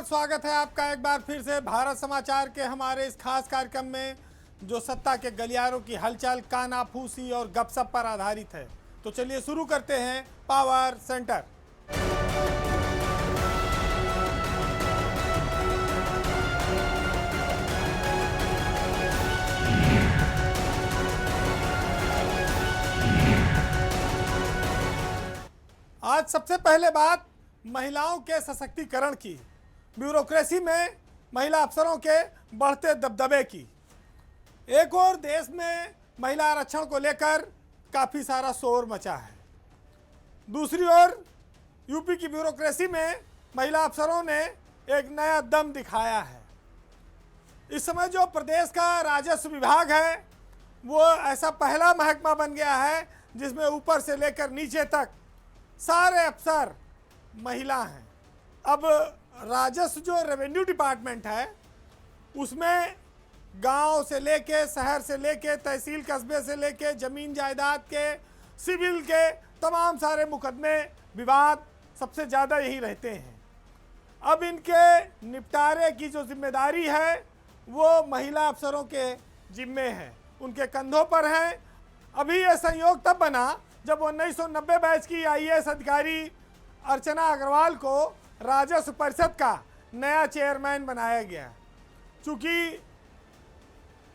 स्वागत है आपका एक बार फिर से भारत समाचार के हमारे इस खास कार्यक्रम में जो सत्ता के गलियारों की हलचल, कानाफूसी और गपशप पर आधारित है। तो चलिए शुरू करते हैं पावर सेंटर। आज सबसे पहले बात महिलाओं के सशक्तिकरण की, ब्यूरोक्रेसी में महिला अफसरों के बढ़ते दबदबे की। एक और देश में महिला आरक्षण को लेकर काफ़ी सारा शोर मचा है, दूसरी ओर यूपी की ब्यूरोक्रेसी में महिला अफसरों ने एक नया दम दिखाया है। इस समय जो प्रदेश का राजस्व विभाग है वो ऐसा पहला महकमा बन गया है जिसमें ऊपर से लेकर नीचे तक सारे अफसर महिला हैं। अब राजस्व जो रेवेन्यू डिपार्टमेंट है उसमें गांव से लेके, शहर से लेके, तहसील कस्बे से लेके, ज़मीन जायदाद के, सिविल के तमाम सारे मुकदमे, विवाद सबसे ज़्यादा यही रहते हैं। अब इनके निपटारे की जो जिम्मेदारी है वो महिला अफसरों के जिम्मे है, उनके कंधों पर है। अभी ये संयोग तब बना जब 1990 बैच की आईएएस अधिकारी अर्चना अग्रवाल को राजस्व परिषद का नया चेयरमैन बनाया गया। चूँकि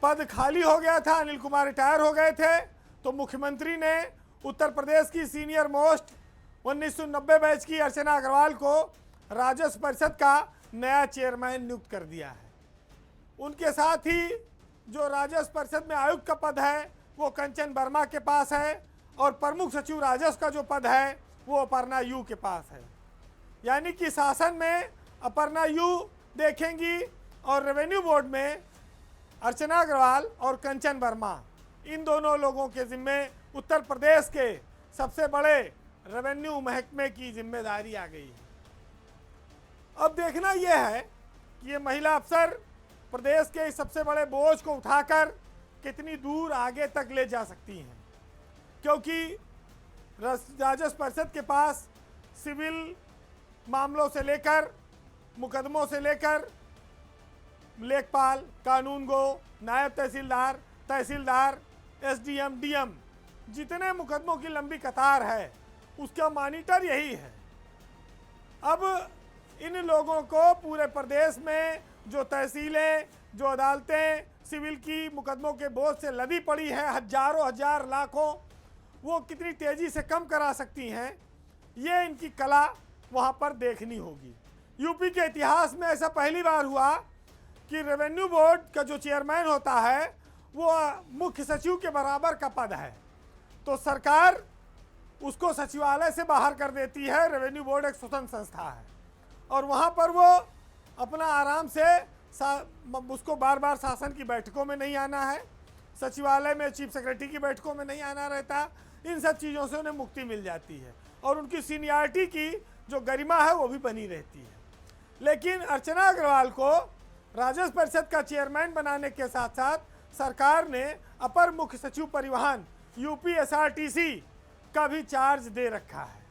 पद खाली हो गया था, अनिल कुमार रिटायर हो गए थे, तो मुख्यमंत्री ने उत्तर प्रदेश की सीनियर मोस्ट 1990 बैच की अर्चना अग्रवाल को राजस्व परिषद का नया चेयरमैन नियुक्त कर दिया है। उनके साथ ही जो राजस्व परिषद में आयुक्त का पद है वो कंचन वर्मा के पास है और प्रमुख सचिव राजस्व का जो पद है वो अपर्णा यू के पास है। यानी कि शासन में अपर्णा यू देखेंगी और रेवेन्यू बोर्ड में अर्चना अग्रवाल और कंचन वर्मा, इन दोनों लोगों के जिम्मे उत्तर प्रदेश के सबसे बड़े रेवेन्यू महकमे की जिम्मेदारी आ गई है। अब देखना यह है कि ये महिला अफसर प्रदेश के इस सबसे बड़े बोझ को उठाकर कितनी दूर आगे तक ले जा सकती हैं, क्योंकि राजस्व परिषद के पास सिविल मामलों से लेकर, मुकदमों से लेकर लेखपाल, कानूनगो, नायब तहसीलदार, तहसीलदार, एसडीएम, डीएम, जितने मुकदमों की लंबी कतार है उसका मॉनिटर यही है। अब इन लोगों को पूरे प्रदेश में जो तहसीलें, जो अदालतें सिविल की मुकदमों के बोझ से लदी पड़ी है, हजारों हजार लाखों, वो कितनी तेज़ी से कम करा सकती हैं, ये इनकी कला वहाँ पर देखनी होगी। यूपी के इतिहास में ऐसा पहली बार हुआ कि रेवेन्यू बोर्ड का जो चेयरमैन होता है वो मुख्य सचिव के बराबर का पद है, तो सरकार उसको सचिवालय से बाहर कर देती है। रेवेन्यू बोर्ड एक स्वतंत्र संस्था है और वहाँ पर वो अपना आराम से उसको बार बार शासन की बैठकों में नहीं आना है, सचिवालय में चीफ सेक्रेटरी की बैठकों में नहीं आना रहता। इन सब चीज़ों से उन्हें मुक्ति मिल जाती है और उनकी सीनियरिटी की जो गरिमा है वो भी बनी रहती है। लेकिन अर्चना अग्रवाल को राजस्व परिषद का चेयरमैन बनाने के साथ साथ सरकार ने अपर मुख्य सचिव परिवहन यूपी एसआरटीसी का भी चार्ज दे रखा है।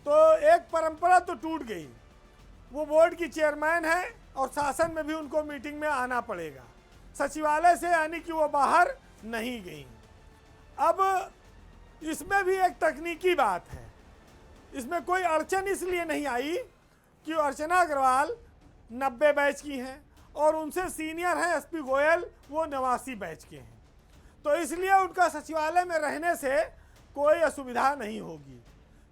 तो एक परंपरा तो टूट गई, वो बोर्ड की चेयरमैन है और शासन में भी उनको मीटिंग में आना पड़ेगा, सचिवालय से यानी कि वो बाहर नहीं गई। अब इसमें भी एक तकनीकी बात है, इसमें कोई अड़चन इसलिए नहीं आई कि अर्चना अग्रवाल 90 बैच की हैं और उनसे सीनियर हैं एसपी गोयल, वो 89 बैच के हैं, तो इसलिए उनका सचिवालय में रहने से कोई असुविधा नहीं होगी,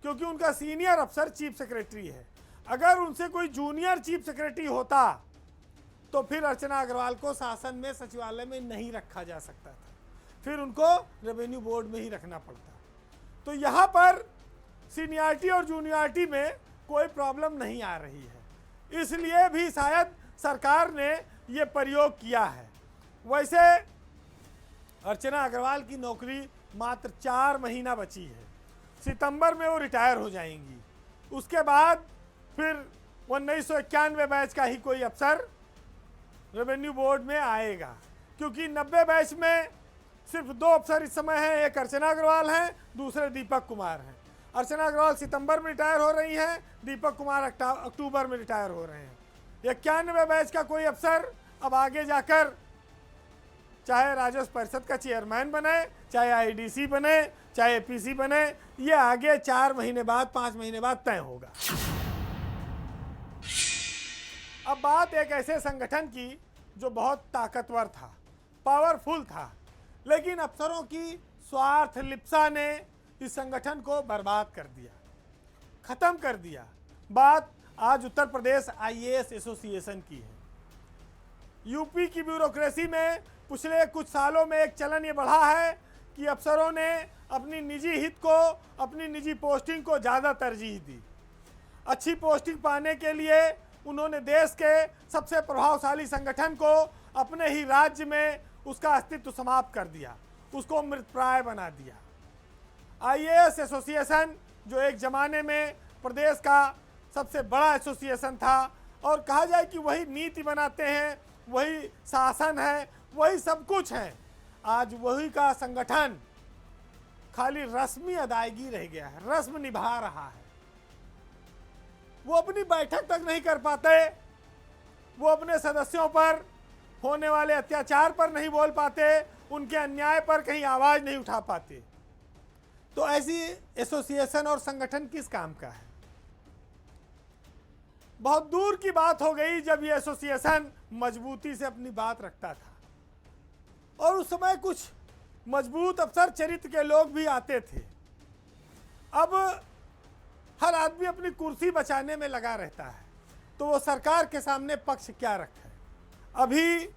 क्योंकि उनका सीनियर अफसर चीफ सेक्रेटरी है। अगर उनसे कोई जूनियर चीफ सेक्रेटरी होता तो फिर अर्चना अग्रवाल को शासन में सचिवालय में नहीं रखा जा सकता था, फिर उनको रेवेन्यू बोर्ड में ही रखना पड़ता। तो यहाँ पर सीनियरिटी और जूनियरिटी में कोई प्रॉब्लम नहीं आ रही है, इसलिए भी शायद सरकार ने ये प्रयोग किया है। वैसे अर्चना अग्रवाल की नौकरी मात्र 4 महीना बची है, सितंबर में वो रिटायर हो जाएंगी। उसके बाद फिर 1991 बैच का ही कोई अफसर रेवेन्यू बोर्ड में आएगा, क्योंकि 90 बैच में सिर्फ 2 अफसर इस समय हैं, एक अर्चना अग्रवाल हैं, दूसरे दीपक कुमार हैं। अर्चना अग्रवाल सितंबर में रिटायर हो रही हैं, दीपक कुमार अक्टूबर में रिटायर हो रहे हैं। 91 बैच का कोई अफसर अब आगे जाकर चाहे राजस्व परिषद का चेयरमैन बने, चाहे आईडीसी बने, चाहे एपीसी बने, ये आगे 4 महीने बाद 5 महीने बाद तय होगा। अब बात एक ऐसे संगठन की जो बहुत ताकतवर था, पावरफुल था, लेकिन अफसरों की स्वार्थ लिप्सा ने इस संगठन को बर्बाद कर दिया, खत्म कर दिया। बात आज उत्तर प्रदेश आईएएस एसोसिएशन की है। यूपी की ब्यूरोक्रेसी में पिछले कुछ सालों में एक चलन ये बढ़ा है कि अफसरों ने अपनी निजी हित को, अपनी निजी पोस्टिंग को ज़्यादा तरजीह दी। अच्छी पोस्टिंग पाने के लिए उन्होंने देश के सबसे प्रभावशाली संगठन को अपने ही राज्य में उसका अस्तित्व समाप्त कर दिया, उसको मृतप्राय बना दिया। आईएएस एसोसिएशन जो एक ज़माने में प्रदेश का सबसे बड़ा एसोसिएशन था, और कहा जाए कि वही नीति बनाते हैं, वही शासन है, वही सब कुछ है, आज वही का संगठन खाली रस्मी अदायगी रह गया है, रस्म निभा रहा है। वो अपनी बैठक तक नहीं कर पाते, वो अपने सदस्यों पर होने वाले अत्याचार पर नहीं बोल पाते, उनके अन्याय पर कहीं आवाज नहीं उठा पाते। तो ऐसी एसोसिएशन और संगठन किस काम का है? बहुत दूर की बात हो गई जब ये एसोसिएशन मजबूती से अपनी बात रखता था, और उस समय कुछ मजबूत अफसर चरित्र के लोग भी आते थे। अब हर आदमी अपनी कुर्सी बचाने में लगा रहता है, तो वो सरकार के सामने पक्ष क्या रखे? अभी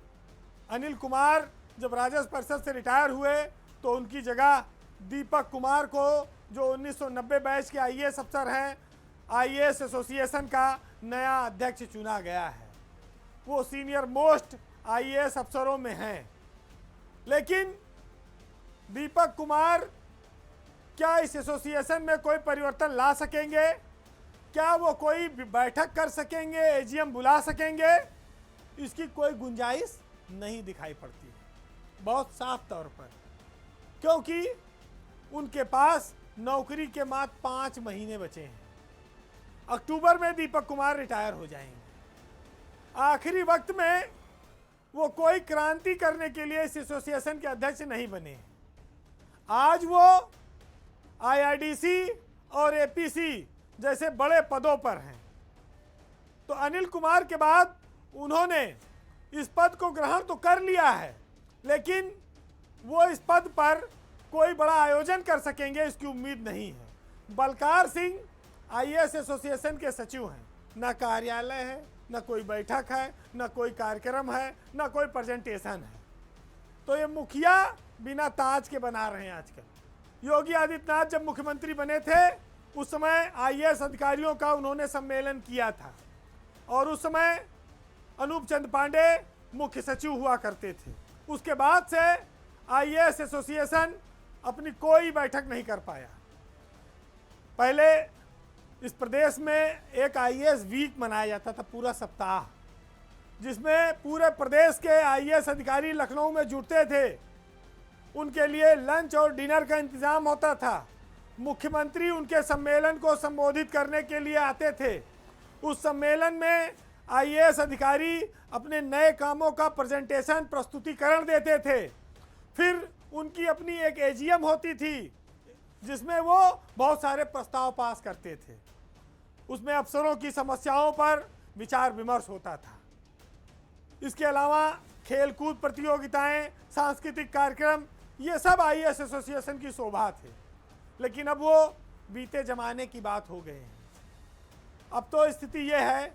अनिल कुमार जब राजस्व परिषद से रिटायर हुए तो उनकी जगह दीपक कुमार को, जो 1990 बैच के आईएएस अफसर हैं, आईएएस एसोसिएशन का नया अध्यक्ष चुना गया है। वो सीनियर मोस्ट आईएएस अफसरों में हैं। लेकिन दीपक कुमार क्या इस एसोसिएशन में कोई परिवर्तन ला सकेंगे? क्या वो कोई बैठक कर सकेंगे, एजीएम बुला सकेंगे? इसकी कोई गुंजाइश नहीं दिखाई पड़ती है, बहुत साफ तौर पर, क्योंकि उनके पास नौकरी के मात्र 5 महीने बचे हैं। अक्टूबर में दीपक कुमार रिटायर हो जाएंगे। आखिरी वक्त में वो कोई क्रांति करने के लिए इस एसोसिएशन के अध्यक्ष नहीं बने। आज वो आईआरडीसी और एपीसी जैसे बड़े पदों पर हैं। तो अनिल कुमार के बाद उन्होंने इस पद को ग्रहण तो कर लिया है, लेकिन वो इस पद पर कोई बड़ा आयोजन कर सकेंगे इसकी उम्मीद नहीं है। बलकार सिंह आईएएस एसोसिएशन के सचिव हैं, ना कार्यालय है, ना कोई बैठक है, ना कोई कार्यक्रम है, ना कोई प्रेजेंटेशन है। तो ये मुखिया बिना ताज के बना रहे हैं आजकल। योगी आदित्यनाथ जब मुख्यमंत्री बने थे उस समय आईएएस अधिकारियों का उन्होंने सम्मेलन किया था, और उस समय अनूप चंद पांडे मुख्य सचिव हुआ करते थे। उसके बाद से आईएएस एसोसिएशन अपनी कोई बैठक नहीं कर पाया। पहले इस प्रदेश में एक आईएएस वीक मनाया जाता था, पूरा सप्ताह, जिसमें पूरे प्रदेश के आईएएस अधिकारी लखनऊ में जुटते थे। उनके लिए लंच और डिनर का इंतजाम होता था। मुख्यमंत्री उनके सम्मेलन को संबोधित करने के लिए आते थे। उस सम्मेलन में आईएएस अधिकारी अपने नए कामों का प्रेजेंटेशन, प्रस्तुतिकरण देते थे। फिर उनकी अपनी एक एजीएम होती थी जिसमें वो बहुत सारे प्रस्ताव पास करते थे। उसमें अफसरों की समस्याओं पर विचार विमर्श होता था। इसके अलावा खेलकूद प्रतियोगिताएं, सांस्कृतिक कार्यक्रम, ये सब आईएएस एसोसिएशन की शोभा थे। लेकिन अब वो बीते जमाने की बात हो गए हैं। अब तो स्थिति ये है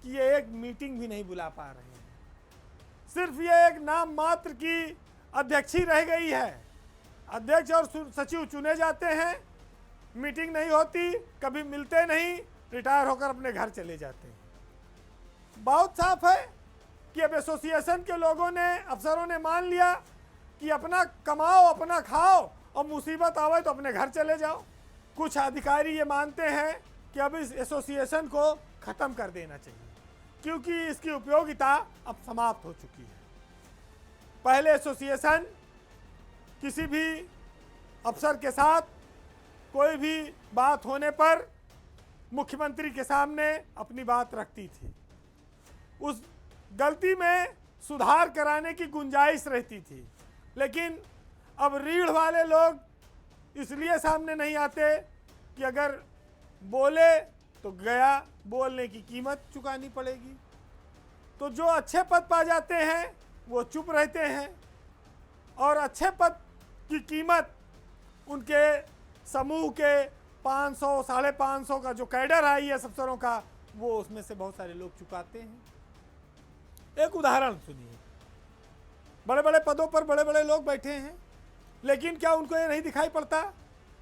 कि ये एक मीटिंग भी नहीं बुला पा रहे हैं। सिर्फ ये एक नाम मात्र की अध्यक्ष ही रह गई है। अध्यक्ष और सचिव चुने जाते हैं, मीटिंग नहीं होती, कभी मिलते नहीं, रिटायर होकर अपने घर चले जाते हैं। बहुत साफ है कि अब एसोसिएशन के लोगों ने, अफसरों ने मान लिया कि अपना कमाओ, अपना खाओ, और मुसीबत आवे तो अपने घर चले जाओ। कुछ अधिकारी ये मानते हैं कि अब इस एसोसिएशन को ख़त्म कर देना चाहिए, क्योंकि इसकी उपयोगिता अब समाप्त हो चुकी है। पहले एसोसिएशन किसी भी अफसर के साथ कोई भी बात होने पर मुख्यमंत्री के सामने अपनी बात रखती थी। उस गलती में सुधार कराने की गुंजाइश रहती थी। लेकिन अब रीढ़ वाले लोग इसलिए सामने नहीं आते कि अगर बोले तो गया, बोलने की कीमत चुकानी पड़ेगी। तो जो अच्छे पद पा जाते हैं वो चुप रहते हैं, और अच्छे पद की कीमत उनके समूह के 500 550 का जो कैडर है IAS अफसरों का, वो उसमें से बहुत सारे लोग चुकाते हैं। एक उदाहरण सुनिए, बड़े बड़े पदों पर बड़े बड़े लोग बैठे हैं, लेकिन क्या उनको ये नहीं दिखाई पड़ता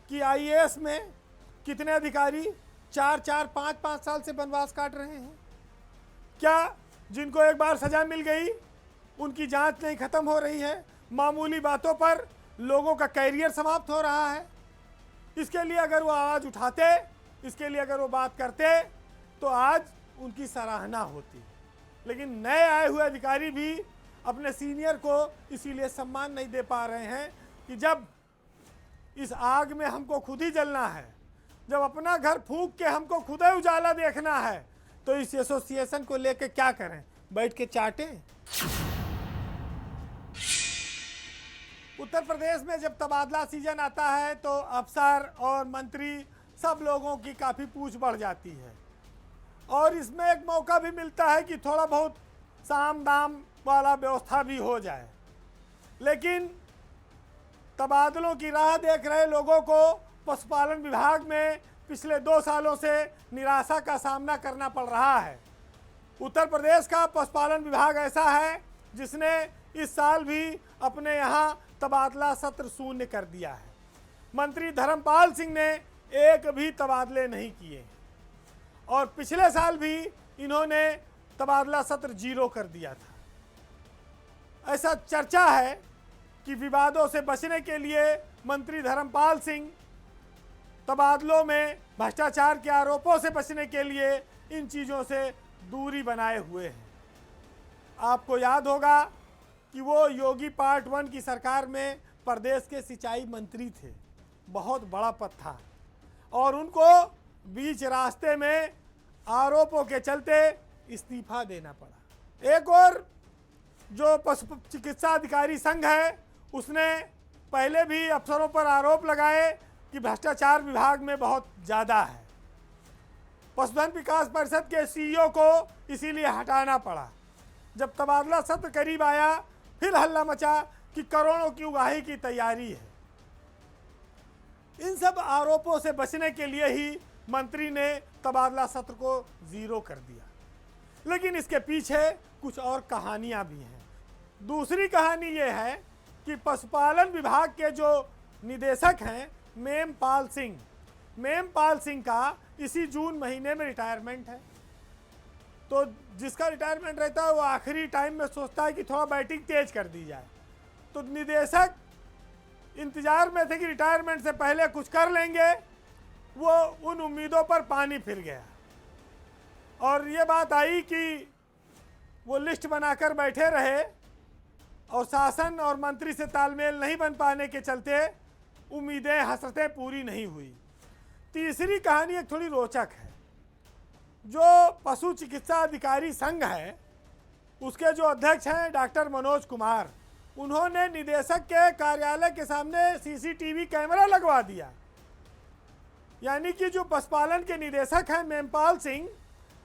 कि IAS में कितने अधिकारी 4 5 साल से वनवास काट रहे हैं? क्या जिनको एक बार सजा मिल गई उनकी जांच नहीं खत्म हो रही है? मामूली बातों पर लोगों का कैरियर समाप्त हो रहा है। इसके लिए अगर वो आवाज़ उठाते, इसके लिए अगर वो बात करते, तो आज उनकी सराहना होती। लेकिन नए आए हुए अधिकारी भी अपने सीनियर को इसीलिए सम्मान नहीं दे पा रहे हैं कि जब इस आग में हमको खुद ही जलना है, जब अपना घर फूंक के हमको खुद ही उजाला देखना है, तो इस एसोसिएशन को लेके क्या करें? बैठ के चाटें? उत्तर प्रदेश में जब तबादला सीजन आता है तो अफसर और मंत्री सब लोगों की काफ़ी पूछ बढ़ जाती है, और इसमें एक मौका भी मिलता है कि थोड़ा बहुत साम दाम वाला व्यवस्था भी हो जाए। लेकिन तबादलों की राह देख रहे लोगों को पशुपालन विभाग में पिछले 2 सालों से निराशा का सामना करना पड़ रहा है। उत्तर प्रदेश का पशुपालन विभाग ऐसा है जिसने इस साल भी अपने यहाँ तबादला सत्र शून्य कर दिया है। मंत्री धर्मपाल सिंह ने एक भी तबादले नहीं किए, और पिछले साल भी इन्होंने तबादला सत्र 0 कर दिया था। ऐसा चर्चा है कि विवादों से बचने के लिए मंत्री धर्मपाल सिंह तबादलों में भ्रष्टाचार के आरोपों से बचने के लिए इन चीज़ों से दूरी बनाए हुए हैं। आपको याद होगा कि वो योगी पार्ट 1 की सरकार में प्रदेश के सिंचाई मंत्री थे, बहुत बड़ा पद था, और उनको बीच रास्ते में आरोपों के चलते इस्तीफा देना पड़ा। एक और जो पशु चिकित्सा अधिकारी संघ है, उसने पहले भी अफसरों पर आरोप लगाए कि भ्रष्टाचार विभाग में बहुत ज़्यादा है। पशुधन विकास परिषद के CEO को इसीलिए हटाना पड़ा। जब तबादला सत्र करीब आया, फिर हल्ला मचा कि करोड़ों की उगाही की तैयारी है। इन सब आरोपों से बचने के लिए ही मंत्री ने तबादला सत्र को 0 कर दिया। लेकिन इसके पीछे कुछ और कहानियां भी हैं। दूसरी कहानी ये है कि पशुपालन विभाग के जो निदेशक हैं मेमपाल सिंह का इसी जून महीने में रिटायरमेंट है। तो जिसका रिटायरमेंट रहता है वो आखिरी टाइम में सोचता है कि थोड़ा बैटिंग तेज कर दी जाए। तो निदेशक इंतजार में थे कि रिटायरमेंट से पहले कुछ कर लेंगे, वो उन उम्मीदों पर पानी फिर गया, और ये बात आई कि वो लिस्ट बनाकर बैठे रहे, और शासन और मंत्री से तालमेल नहीं बन पाने के चलते उम्मीदें हसरतें पूरी नहीं हुई। तीसरी कहानी एक थोड़ी रोचक है। जो पशु चिकित्सा अधिकारी संघ है, उसके जो अध्यक्ष हैं डॉक्टर मनोज कुमार, उन्होंने निदेशक के कार्यालय के सामने CCTV कैमरा लगवा दिया। यानी कि जो पशुपालन के निदेशक हैं मेमपाल सिंह,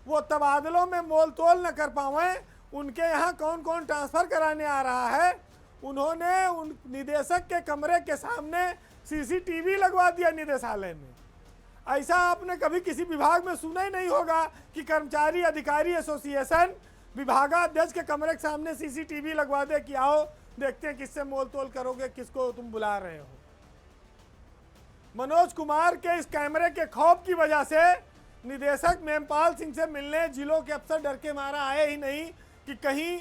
वो तबादलों में मोल तोल न कर पाएं, उनके यहाँ कौन कौन ट्रांसफ़र कराने आ रहा है, उन्होंने उन निदेशक के कमरे के सामने CCTV लगवा दिया निदेशालय में। ऐसा आपने कभी किसी विभाग में सुना ही नहीं होगा कि कर्मचारी अधिकारी एसोसिएशन विभागाध्यक्ष के कमरे के सामने CCTV लगवा दे कि आओ देखते हैं किससे मोल तोल करोगे, किसको तुम बुला रहे हो। मनोज कुमार के इस कैमरे के खौफ की वजह से निदेशक मेमपाल सिंह से मिलने जिलों के अफसर डर के मारा आए ही नहीं कि कहीं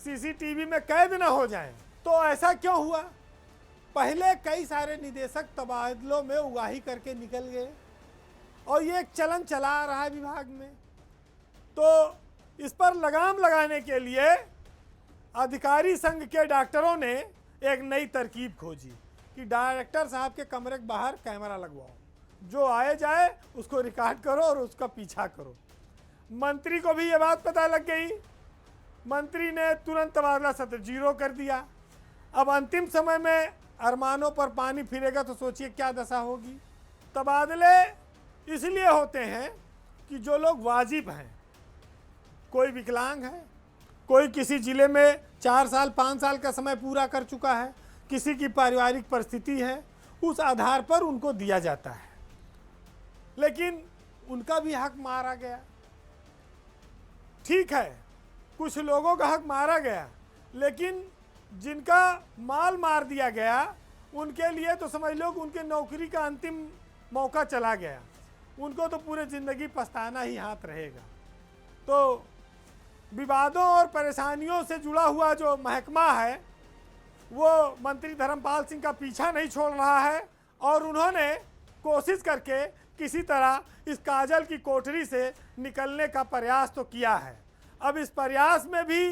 CCTV में कैद न हो जाएं। तो ऐसा क्यों हुआ? पहले कई सारे निदेशक तबादलों में उगाही करके निकल गए, और ये एक चलन चला आ रहा है विभाग में। तो इस पर लगाम लगाने के लिए अधिकारी संघ के डॉक्टरों ने एक नई तरकीब खोजी कि डायरेक्टर साहब के कमरे के बाहर कैमरा लगवाओ, जो आए जाए उसको रिकॉर्ड करो और उसका पीछा करो। मंत्री को भी ये बात पता लग गई मंत्री ने तुरंत तबादला सत्र 0 कर दिया। अब अंतिम समय में अरमानों पर पानी फिरेगा तो सोचिए क्या दशा होगी। तबादले इसलिए होते हैं कि जो लोग वाजिब हैं, कोई विकलांग है, कोई किसी जिले में 4 साल 5 साल का समय पूरा कर चुका है, किसी की पारिवारिक परिस्थिति है, उस आधार पर उनको दिया जाता है। लेकिन उनका भी हक मारा गया। ठीक है, कुछ लोगों का हक मारा गया, लेकिन जिनका माल मार दिया गया उनके लिए तो समझ लो कि उनके नौकरी का अंतिम मौका चला गया। उनको तो पूरे ज़िंदगी पछताना ही हाथ रहेगा। तो विवादों और परेशानियों से जुड़ा हुआ जो महकमा है वो मंत्री धर्मपाल सिंह का पीछा नहीं छोड़ रहा है और उन्होंने कोशिश करके किसी तरह इस काजल की कोठरी से निकलने का प्रयास तो किया है। अब इस प्रयास में भी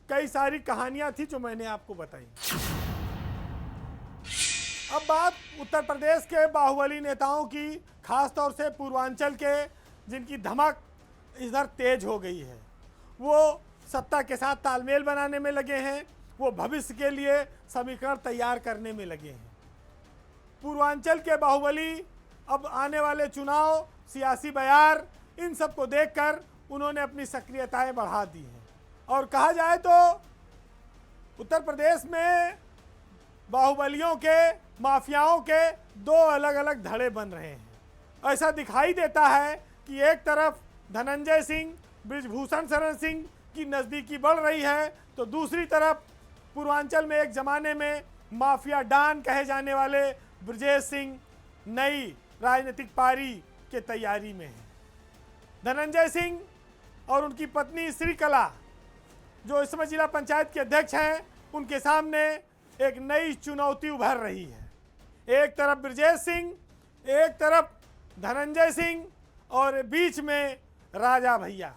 कई सारी कहानियां थी जो मैंने आपको बताई। अब बात उत्तर प्रदेश के बाहुबली नेताओं की, खासतौर से पूर्वांचल के, जिनकी धमक इधर तेज हो गई है। वो सत्ता के साथ तालमेल बनाने में लगे हैं, वो भविष्य के लिए समीकरण तैयार करने में लगे हैं। पूर्वांचल के बाहुबली अब आने वाले चुनाव, सियासी बयार, इन सब को देखकर उन्होंने अपनी सक्रियताएं बढ़ा दी हैं। और कहा जाए तो उत्तर प्रदेश में बाहुबलियों के, माफियाओं के 2 अलग अलग धड़े बन रहे हैं। ऐसा दिखाई देता है कि एक तरफ धनंजय सिंह, बृजभूषण शरण सिंह की नज़दीकी बढ़ रही है, तो दूसरी तरफ पूर्वांचल में एक ज़माने में माफिया डॉन कहे जाने वाले ब्रजेश सिंह नई राजनीतिक पारी के तैयारी में है। धनंजय सिंह और उनकी पत्नी श्रीकला, जो इस समय जिला पंचायत के अध्यक्ष हैं, उनके सामने एक नई चुनौती उभर रही है। एक तरफ ब्रजेश सिंह, एक तरफ धनंजय सिंह और बीच में राजा भैया।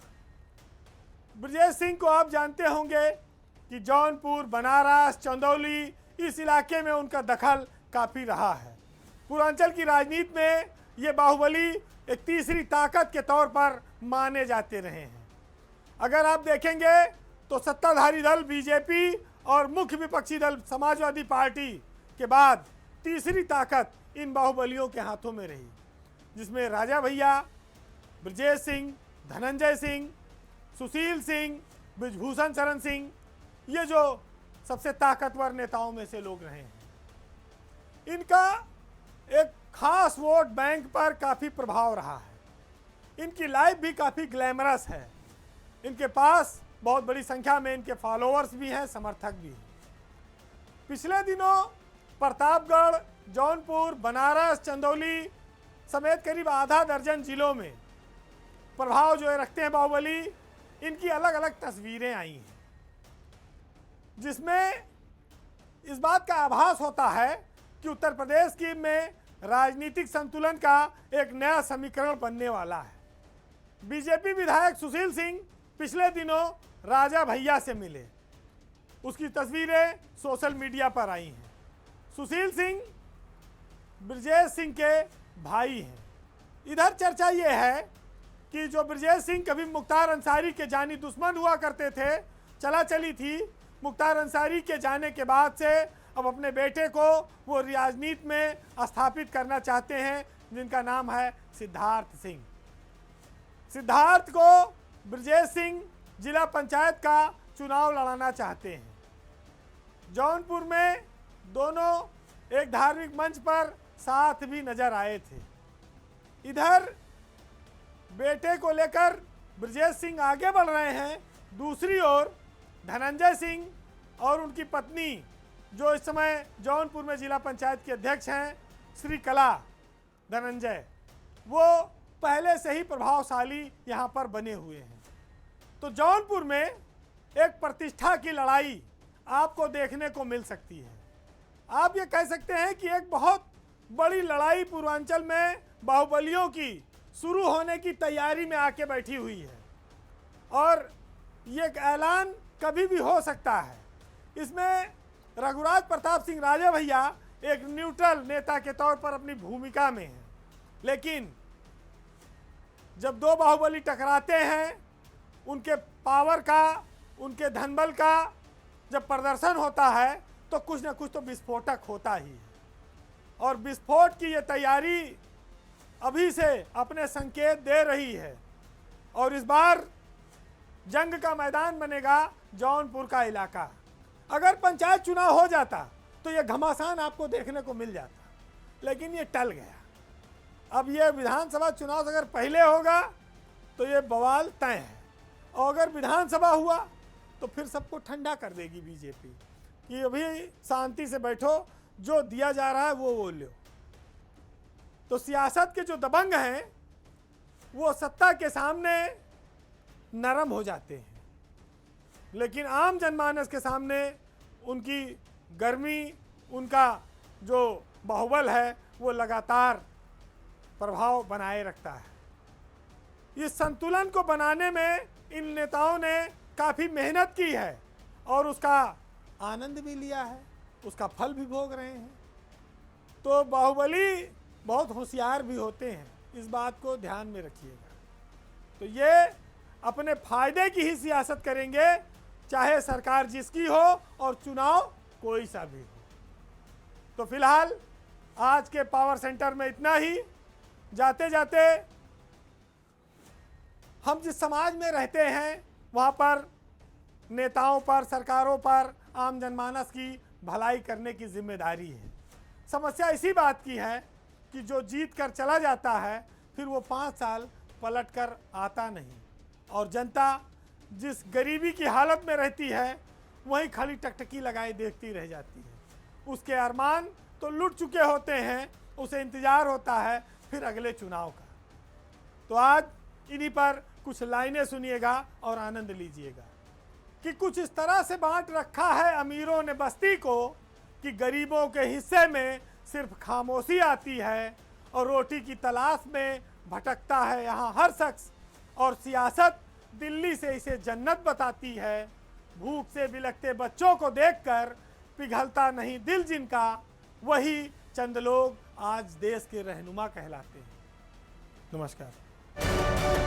ब्रजेश सिंह को आप जानते होंगे कि जौनपुर, बनारस, चंदौली, इस इलाके में उनका दखल काफ़ी रहा है। पूर्वांचल की राजनीति में ये बाहुबली एक तीसरी ताकत के तौर पर माने जाते रहे हैं। अगर आप देखेंगे तो सत्ताधारी दल बीजेपी और मुख्य विपक्षी दल समाजवादी पार्टी के बाद तीसरी ताकत इन बाहुबलियों के हाथों में रही, जिसमें राजा भैया, ब्रजेश सिंह, धनंजय सिंह, सुशील सिंह, बृजभूषण शरण सिंह, ये जो सबसे ताकतवर नेताओं में से लोग रहे हैं। इनका एक खास वोट बैंक पर काफ़ी प्रभाव रहा है। इनकी लाइफ भी काफ़ी ग्लैमरस है। इनके पास बहुत बड़ी संख्या में इनके फॉलोअर्स भी हैं, समर्थक भी हैं। पिछले दिनों प्रतापगढ़, जौनपुर, बनारस, चंदौली समेत करीब आधा दर्जन जिलों में प्रभाव जो रखते हैं बाहुबली, इनकी अलग अलग तस्वीरें आई हैं, जिसमें इस बात का आभास होता है कि उत्तर प्रदेश की में राजनीतिक संतुलन का एक नया समीकरण बनने वाला है। बीजेपी विधायक सुशील सिंह पिछले दिनों राजा भैया से मिले, उसकी तस्वीरें सोशल मीडिया पर आई हैं। सुशील सिंह ब्रजेश सिंह के भाई हैं। इधर चर्चा ये है कि जो ब्रजेश सिंह कभी मुख्तार अंसारी के जानी दुश्मन हुआ करते थे, चला चली थी, मुख्तार अंसारी के जाने के बाद से अब अपने बेटे को वो राजनीति में स्थापित करना चाहते हैं, जिनका नाम है सिद्धार्थ सिंह। सिद्धार्थ को ब्रजेश सिंह जिला पंचायत का चुनाव लड़ाना चाहते हैं। जौनपुर में दोनों एक धार्मिक मंच पर साथ भी नजर आए थे। इधर बेटे को लेकर ब्रजेश सिंह आगे बढ़ रहे हैं, दूसरी ओर धनंजय सिंह और उनकी पत्नी, जो इस समय जौनपुर में जिला पंचायत के अध्यक्ष हैं, श्रीकला धनंजय, वो पहले से ही प्रभावशाली यहाँ पर बने हुए हैं। तो जौनपुर में एक प्रतिष्ठा की लड़ाई आपको देखने को मिल सकती है। आप ये कह सकते हैं कि एक बहुत बड़ी लड़ाई पूर्वांचल में बाहुबलियों की शुरू होने की तैयारी में आके बैठी हुई है, और ये ऐलान कभी भी हो सकता है। इसमें रघुराज प्रताप सिंह राजा भैया एक न्यूट्रल नेता के तौर पर अपनी भूमिका में हैं, लेकिन जब दो बाहुबली टकराते हैं, उनके पावर का, उनके धनबल का जब प्रदर्शन होता है तो कुछ ना कुछ तो विस्फोटक होता ही है। और विस्फोट की ये तैयारी अभी से अपने संकेत दे रही है। और इस बार जंग का मैदान बनेगा जौनपुर का इलाका। अगर पंचायत चुनाव हो जाता तो ये घमासान आपको देखने को मिल जाता, लेकिन ये टल गया। अब ये विधानसभा चुनाव अगर पहले होगा तो ये बवाल तय है, और अगर विधानसभा हुआ तो फिर सबको ठंडा कर देगी बीजेपी कि अभी शांति से बैठो, जो दिया जा रहा है वो लो। तो सियासत के जो दबंग हैं वो सत्ता के सामने नरम हो जाते हैं, लेकिन आम जनमानस के सामने उनकी गर्मी, उनका जो बाहुबल है वो लगातार प्रभाव बनाए रखता है। इस संतुलन को बनाने में इन नेताओं ने काफ़ी मेहनत की है और उसका आनंद भी लिया है, उसका फल भी भोग रहे हैं। तो बाहुबली बहुत होशियार भी होते हैं, इस बात को ध्यान में रखिएगा। तो ये अपने फायदे की ही सियासत करेंगे, चाहे सरकार जिसकी हो और चुनाव कोई सा भी हो। तो फिलहाल आज के पावर सेंटर में इतना ही। जाते जाते हम जिस समाज में रहते हैं वहाँ पर नेताओं पर, सरकारों पर, आम जनमानस की भलाई करने की जिम्मेदारी है। समस्या इसी बात की है कि जो जीत कर चला जाता है फिर वो 5 साल पलट कर आता नहीं, और जनता जिस गरीबी की हालत में रहती है वहीं खाली टकटकी लगाए देखती रह जाती है। उसके अरमान तो लुट चुके होते हैं, उसे इंतज़ार होता है फिर अगले चुनाव का। तो आज इन्हीं पर कुछ लाइनें सुनिएगा और आनंद लीजिएगा कि कुछ इस तरह से बांट रखा है अमीरों ने बस्ती को कि गरीबों के हिस्से में सिर्फ खामोशी आती है, और रोटी की तलाश में भटकता है यहाँ हर शख्स, और सियासत दिल्ली से इसे जन्नत बताती है। भूख से बिलखते बच्चों को देखकर पिघलता नहीं दिल जिनका, वही चंद लोग आज देश के रहनुमा कहलाते हैं। नमस्कार।